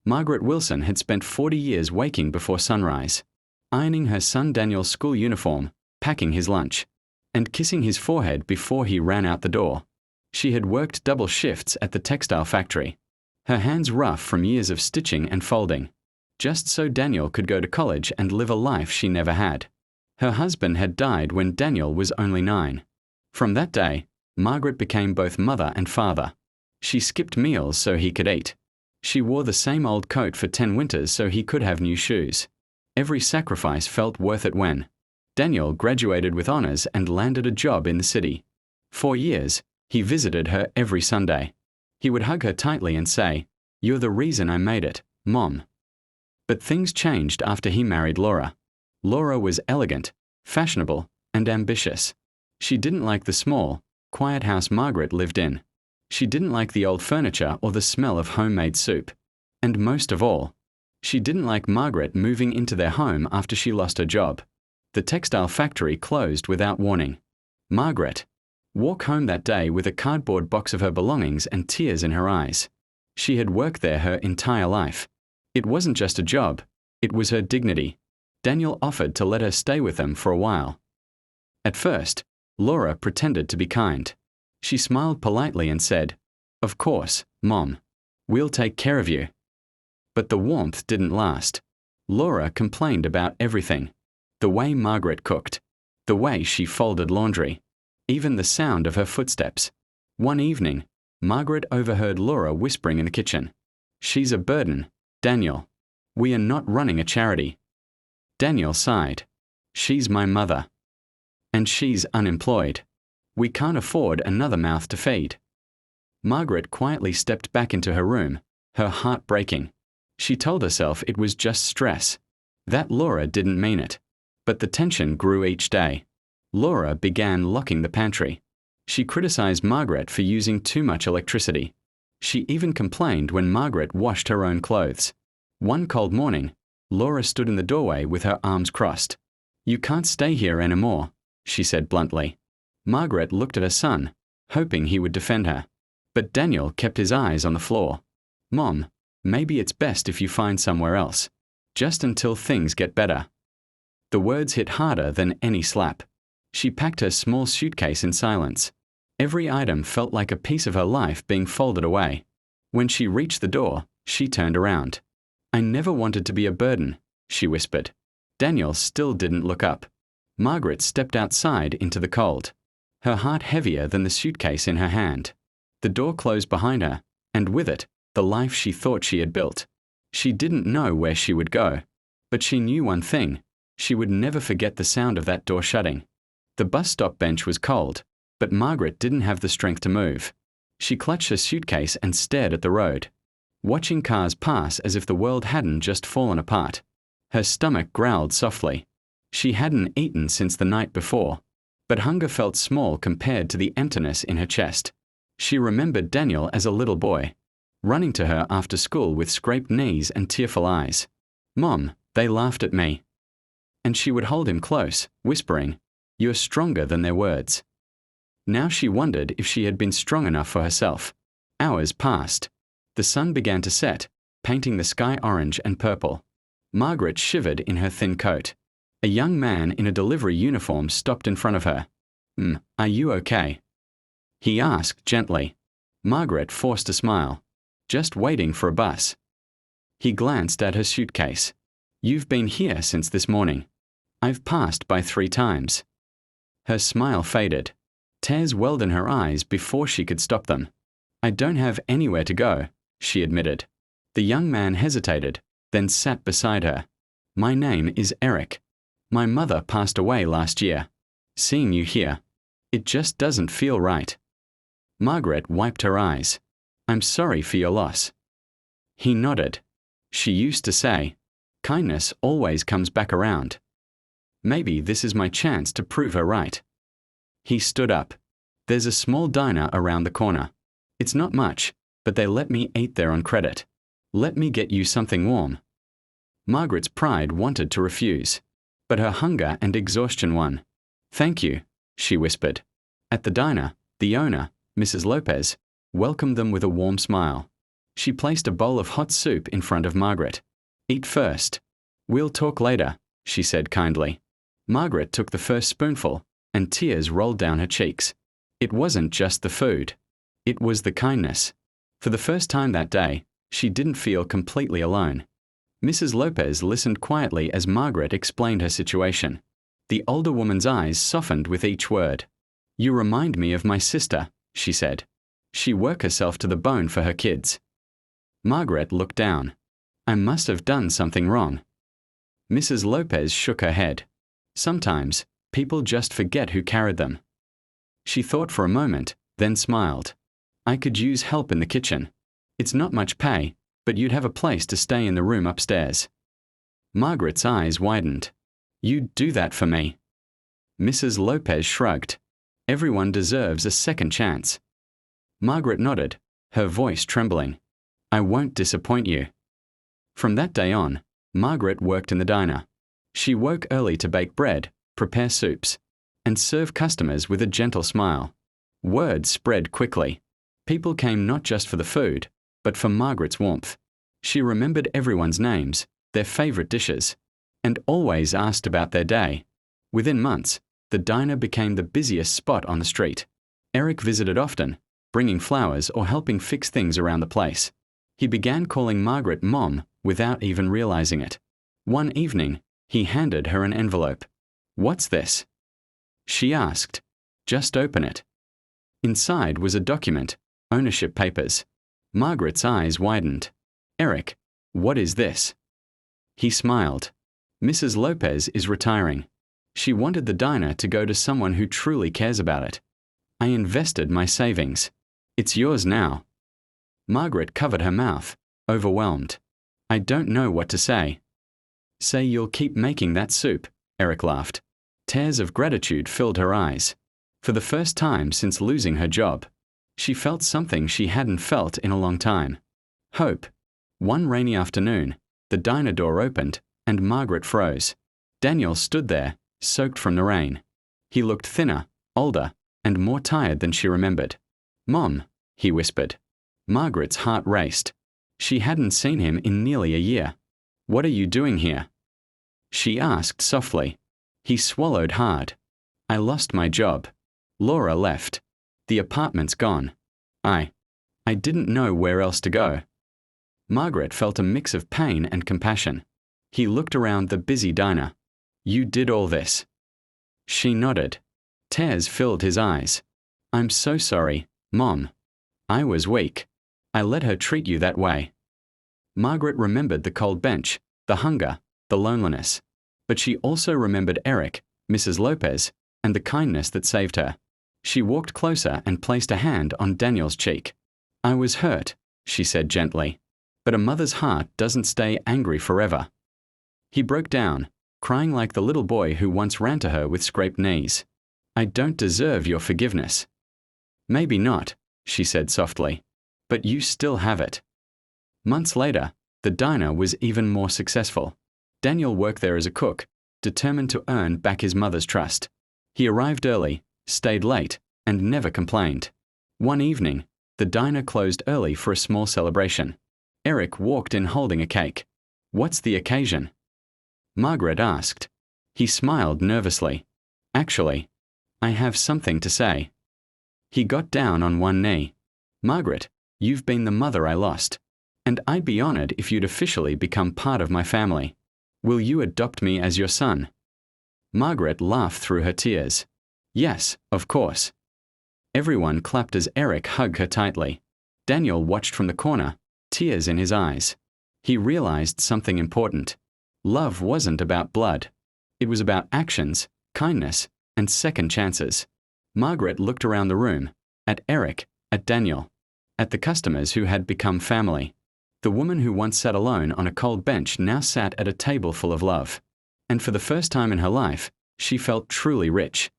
Margaret Wilson had spent 40 years waking before sunrise, ironing her son Daniel's school uniform, packing his lunch, and kissing his forehead before he ran out the door. She had worked double shifts at the textile factory, her hands rough from years of stitching and folding, just so Daniel could go to college and live a life she never had. Her husband had died when Daniel was only 9. From that day, Margaret became both mother and father. She skipped meals so he could eat. She wore the same old coat for 10 winters so he could have new shoes. Every sacrifice felt worth it when Daniel graduated with honors and landed a job in the city. For years, he visited her every Sunday. He would hug her tightly and say, "You're the reason I made it, Mom." But things changed after he married Laura. Laura was elegant, fashionable, and ambitious. She didn't like the small, quiet house Margaret lived in. She didn't like the old furniture or the smell of homemade soup. And most of all, she didn't like Margaret moving into their home after she lost her job. The textile factory closed without warning. Margaret walked home that day with a cardboard box of her belongings and tears in her eyes. She had worked there her entire life. It wasn't just a job, it was her dignity. Daniel offered to let her stay with them for a while. At first, Laura pretended to be kind. She smiled politely and said, "Of course, Mom. We'll take care of you." But the warmth didn't last. Laura complained about everything. The way Margaret cooked, the way she folded laundry, even the sound of her footsteps. One evening, Margaret overheard Laura whispering in the kitchen, "She's a burden, Daniel. We are not running a charity." Daniel sighed. "She's my mother. And she's unemployed. We can't afford another mouth to feed." Margaret quietly stepped back into her room, her heart breaking. She told herself it was just stress, that Laura didn't mean it. But the tension grew each day. Laura began locking the pantry. She criticized Margaret for using too much electricity. She even complained when Margaret washed her own clothes. One cold morning, Laura stood in the doorway with her arms crossed. "You can't stay here anymore," she said bluntly. Margaret looked at her son, hoping he would defend her. But Daniel kept his eyes on the floor. "Mom, maybe it's best if you find somewhere else, just until things get better." The words hit harder than any slap. She packed her small suitcase in silence. Every item felt like a piece of her life being folded away. When she reached the door, she turned around. "I never wanted to be a burden," she whispered. Daniel still didn't look up. Margaret stepped outside into the cold, her heart heavier than the suitcase in her hand. The door closed behind her, and with it, the life she thought she had built. She didn't know where she would go, but she knew one thing: she would never forget the sound of that door shutting. The bus stop bench was cold, but Margaret didn't have the strength to move. She clutched her suitcase and stared at the road, watching cars pass as if the world hadn't just fallen apart. Her stomach growled softly. She hadn't eaten since the night before, but hunger felt small compared to the emptiness in her chest. She remembered Daniel as a little boy, running to her after school with scraped knees and tearful eyes. "Mom, they laughed at me." And she would hold him close, whispering, "You're stronger than their words." Now she wondered if she had been strong enough for herself. Hours passed. The sun began to set, painting the sky orange and purple. Margaret shivered in her thin coat. A young man in a delivery uniform stopped in front of her. Are you okay?" he asked gently. Margaret forced a smile. "Just waiting for a bus." He glanced at her suitcase. "You've been here since this morning. I've passed by 3 times. Her smile faded. Tears welled in her eyes before she could stop them. "I don't have anywhere to go," she admitted. The young man hesitated, then sat beside her. "My name is Eric. My mother passed away last year. Seeing you here, it just doesn't feel right." Margaret wiped her eyes. "I'm sorry for your loss." He nodded. She used to say, "Kindness always comes back around." Maybe this is my chance to prove her right. He stood up. "There's a small diner around the corner. It's not much, but they let me eat there on credit. Let me get you something warm." Margaret's pride wanted to refuse, but her hunger and exhaustion won. "Thank you," she whispered. At the diner, the owner, Mrs. Lopez, welcomed them with a warm smile. She placed a bowl of hot soup in front of Margaret. "Eat first. We'll talk later," she said kindly. Margaret took the first spoonful, and tears rolled down her cheeks. It wasn't just the food. It was the kindness. For the first time that day, she didn't feel completely alone. Mrs. Lopez listened quietly as Margaret explained her situation. The older woman's eyes softened with each word. "You remind me of my sister," she said. "She worked herself to the bone for her kids." Margaret looked down. "I must have done something wrong." Mrs. Lopez shook her head. "Sometimes, people just forget who carried them." She thought for a moment, then smiled. "I could use help in the kitchen. It's not much pay, but you'd have a place to stay in the room upstairs." Margaret's eyes widened. "You'd do that for me?" Mrs. Lopez shrugged. "Everyone deserves a second chance." Margaret nodded, her voice trembling. "I won't disappoint you." From that day on, Margaret worked in the diner. She woke early to bake bread, prepare soups, and serve customers with a gentle smile. Word spread quickly. People came not just for the food, but for Margaret's warmth. She remembered everyone's names, their favorite dishes, and always asked about their day. Within months, the diner became the busiest spot on the street. Eric visited often, bringing flowers or helping fix things around the place. He began calling Margaret Mom without even realizing it. One evening, he handed her an envelope. "What's this?" She asked. "Just open it." Inside was a document, ownership papers. Margaret's eyes widened. "Eric, what is this?" He smiled. "Mrs. Lopez is retiring. She wanted the diner to go to someone who truly cares about it. I invested my savings. It's yours now." Margaret covered her mouth, overwhelmed. "I don't know what to say." "Say you'll keep making that soup," Eric laughed. Tears of gratitude filled her eyes. For the first time since losing her job, she felt something she hadn't felt in a long time. Hope. One rainy afternoon, the diner door opened, and Margaret froze. Daniel stood there, soaked from the rain. He looked thinner, older, and more tired than she remembered. "Mom," he whispered. Margaret's heart raced. She hadn't seen him in nearly a year. "What are you doing here?" She asked softly. He swallowed hard. "I lost my job. Laura left. The apartment's gone. I didn't know where else to go." Margaret felt a mix of pain and compassion. He looked around the busy diner. "You did all this?" She nodded. Tears filled his eyes. "I'm so sorry, Mom. I was weak. I let her treat you that way." Margaret remembered the cold bench, the hunger, the loneliness. But she also remembered Eric, Mrs. Lopez, and the kindness that saved her. She walked closer and placed a hand on Daniel's cheek. "I was hurt," she said gently. "But a mother's heart doesn't stay angry forever." He broke down, crying like the little boy who once ran to her with scraped knees. "I don't deserve your forgiveness." "Maybe not," she said softly. "But you still have it." Months later, the diner was even more successful. Daniel worked there as a cook, determined to earn back his mother's trust. He arrived early, stayed late, and never complained. One evening, the diner closed early for a small celebration. Eric walked in holding a cake. "What's the occasion?" Margaret asked. He smiled nervously. "Actually, I have something to say." He got down on one knee. "Margaret, you've been the mother I lost, and I'd be honored if you'd officially become part of my family. Will you adopt me as your son?" Margaret laughed through her tears. "Yes, of course." Everyone clapped as Eric hugged her tightly. Daniel watched from the corner, tears in his eyes. He realized something important. Love wasn't about blood. It was about actions, kindness, and second chances. Margaret looked around the room, at Eric, at Daniel, at the customers who had become family. The woman who once sat alone on a cold bench now sat at a table full of love. And for the first time in her life, she felt truly rich.